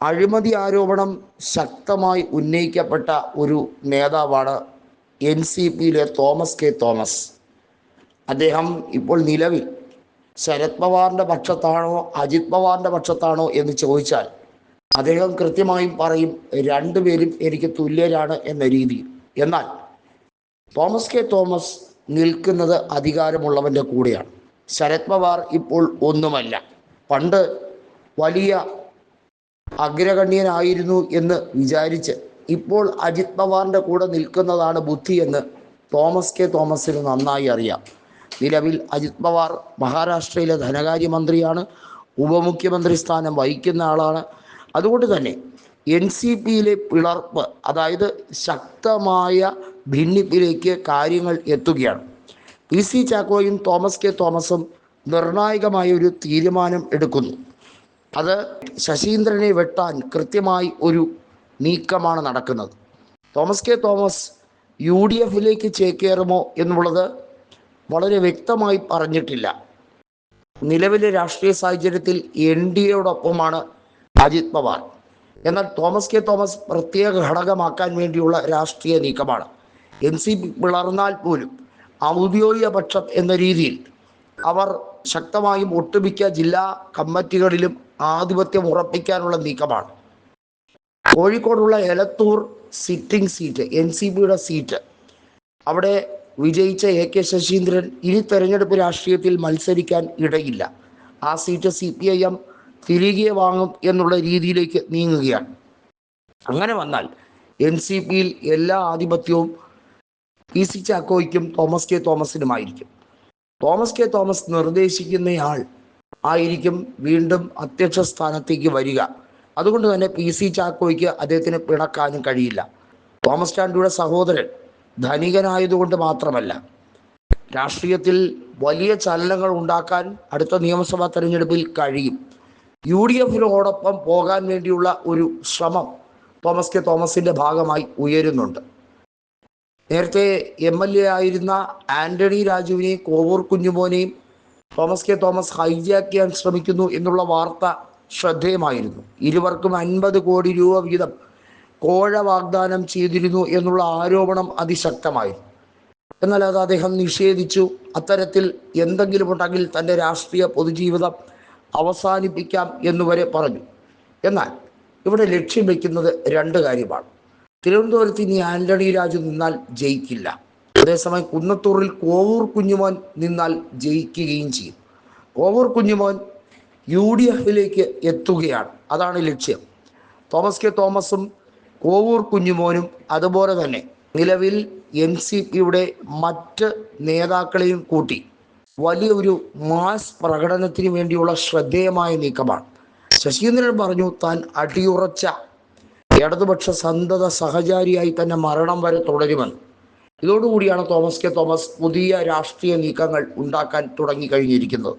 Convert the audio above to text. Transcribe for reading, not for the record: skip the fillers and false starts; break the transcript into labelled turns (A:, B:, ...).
A: അഴിമതി ആരോപണം ശക്തമായി ഉന്നയിക്കപ്പെട്ട ഒരു നേതാവാണ് NCPയിലെ തോമസ് കെ തോമസ്. അദ്ദേഹം ഇപ്പോൾ നിലവിൽ ശരത് പവാറിൻ്റെ പക്ഷത്താണോ അജിത് പവാറിൻ്റെ പക്ഷത്താണോ എന്ന് ചോദിച്ചാൽ അദ്ദേഹം കൃത്യമായും പറയും രണ്ടുപേരും എനിക്ക് തുല്യരാണ് എന്ന രീതിയിൽ. എന്നാൽ തോമസ് കെ തോമസ് നിൽക്കുന്നത് അധികാരമുള്ളവൻ്റെ കൂടെയാണ്. ശരത് പവാർ ഇപ്പോൾ ഒന്നുമല്ല. പണ്ട് വലിയ അഗ്രഗണ്യനായിരുന്നു എന്ന് വിചാരിച്ച് ഇപ്പോൾ അജിത് പവാറിൻ്റെ കൂടെ നിൽക്കുന്നതാണ് ബുദ്ധിയെന്ന് തോമസ് കെ തോമസിന് നന്നായി അറിയാം. നിലവിൽ അജിത് പവാർ മഹാരാഷ്ട്രയിലെ ധനകാര്യമന്ത്രിയാണ്, ഉപമുഖ്യമന്ത്രി സ്ഥാനം വഹിക്കുന്ന ആളാണ്. അതുകൊണ്ട് തന്നെ NCPയിലെ പിളർപ്പ്, അതായത് ശക്തമായ ഭിന്നിപ്പിലേക്ക് കാര്യങ്ങൾ എത്തുകയാണ്. PC ചാക്കോയും തോമസ് കെ തോമസും നിർണായകമായ ഒരു തീരുമാനം എടുക്കുന്നു. അത് ശശീന്ദ്രനെ വെട്ടാൻ കൃത്യമായി ഒരു നീക്കമാണ് നടക്കുന്നത്. തോമസ് കെ തോമസ് UDFിലേക്ക് ചേക്കേറുമോ എന്നുള്ളത് വളരെ വ്യക്തമായി പറഞ്ഞിട്ടില്ല. നിലവിലെ രാഷ്ട്രീയ സാഹചര്യത്തിൽ NDAയോടൊപ്പമാണ് അജിത് പവാർ. എന്നാൽ തോമസ് കെ തോമസ് പ്രത്യേക ഘടകമാക്കാൻ വേണ്ടിയുള്ള രാഷ്ട്രീയ നീക്കമാണ്. NCP പിളർന്നാൽ പോലും ഔദ്യോഗിക പക്ഷം എന്ന രീതിയിൽ അവർ ശക്തമായും ഒട്ടുമിക്ക ജില്ലാ കമ്മിറ്റികളിലും ആധിപത്യം ഉറപ്പിക്കാനുള്ള നീക്കമാണ്. കോഴിക്കോടുള്ള എലത്തൂർ സിറ്റിംഗ് സീറ്റ്, NCPയുടെ സീറ്റ്, അവിടെ വിജയിച്ച AK ശശീന്ദ്രൻ ഇനി തെരഞ്ഞെടുപ്പ് രാഷ്ട്രീയത്തിൽ മത്സരിക്കാൻ ഇടയില്ല. ആ സീറ്റ് CPIM തിരികെ വാങ്ങും എന്നുള്ള രീതിയിലേക്ക് നീങ്ങുകയാണ്. അങ്ങനെ വന്നാൽ NCPയിൽ എല്ലാ ആധിപത്യവും PC ചാക്കോയ്ക്കും തോമസ് കെ തോമസിനുമായിരിക്കും. തോമസ് കെ തോമസ് നിർദ്ദേശിക്കുന്നയാൾ ആയിരിക്കും വീണ്ടും അധ്യക്ഷ സ്ഥാനത്തേക്ക് വരിക. അതുകൊണ്ട് തന്നെ PC ചാക്കോയ്ക്ക് അദ്ദേഹത്തിന് പിണക്കാനും കഴിയില്ല. തോമസ് ചാണ്ടിയുടെ സഹോദരൻ ധനികനായതുകൊണ്ട് മാത്രമല്ല, രാഷ്ട്രീയത്തിൽ വലിയ ചലനങ്ങൾ ഉണ്ടാക്കാൻ അടുത്ത നിയമസഭാ തെരഞ്ഞെടുപ്പിൽ കഴിയും. UDFിനോടൊപ്പം പോകാൻ വേണ്ടിയുള്ള ഒരു ശ്രമം തോമസ് കെ തോമസിൻ്റെ ഭാഗമായി ഉയരുന്നുണ്ട്. നേരത്തെ MLA ആയിരുന്ന ആന്റണി രാജുവിനെയും കോവൂർ കുഞ്ഞുമോനെയും തോമസ് കെ തോമസ് ഹൈജാക്ക് ചെയ്യാൻ ശ്രമിക്കുന്നു എന്നുള്ള വാർത്ത ശ്രദ്ധേയമായിരുന്നു. ഇരുവർക്കും 50 കോടി രൂപ വീതം കോഴ വാഗ്ദാനം ചെയ്തിരുന്നു എന്നുള്ള ആരോപണം അതിശക്തമായിരുന്നു. എന്നാൽ അത് അദ്ദേഹം നിഷേധിച്ചു. അത്തരത്തിൽ എന്തെങ്കിലും ഉണ്ടെങ്കിൽ തൻ്റെ രാഷ്ട്രീയ പൊതുജീവിതം അവസാനിപ്പിക്കാം എന്നുവരെ പറഞ്ഞു. എന്നാൽ ഇവിടെ ലക്ഷ്യം വയ്ക്കുന്നത് രണ്ട് കാര്യമാണ്. തിരുവനന്തപുരത്ത് ഇനി ആന്റണി രാജു നിന്നാൽ ജയിക്കില്ല. അതേസമയം കുന്നത്തൂരിൽ കോവൂർ കുഞ്ഞുമോൻ നിന്നാൽ ജയിക്കുകയും ചെയ്യും. കോവൂർ കുഞ്ഞുമോൻ UDFിലേക്ക് എത്തുകയാണ്. അതാണ് ലക്ഷ്യം. തോമസ് കെ തോമസും കോവൂർ കുഞ്ഞുമോനും അതുപോലെ തന്നെ നിലവിൽ NCPയുടെ മറ്റ് നേതാക്കളെയും കൂട്ടി വലിയൊരു മാസ് പ്രകടനത്തിന് വേണ്ടിയുള്ള ശ്രദ്ധേയമായ നീക്കമാണ്. ശശീന്ദ്രൻ പറഞ്ഞു താൻ അടിയുറച്ച ഇടതുപക്ഷ സന്തത സഹചാരിയായി തന്നെ മരണം വരെ തുടരുമെന്ന്. ഇതോടുകൂടിയാണ് തോമസ് കെ തോമസ് പുതിയ രാഷ്ട്രീയ നീക്കങ്ങൾ ഉണ്ടാക്കാൻ തുടങ്ങിക്കഴിഞ്ഞിരിക്കുന്നത്.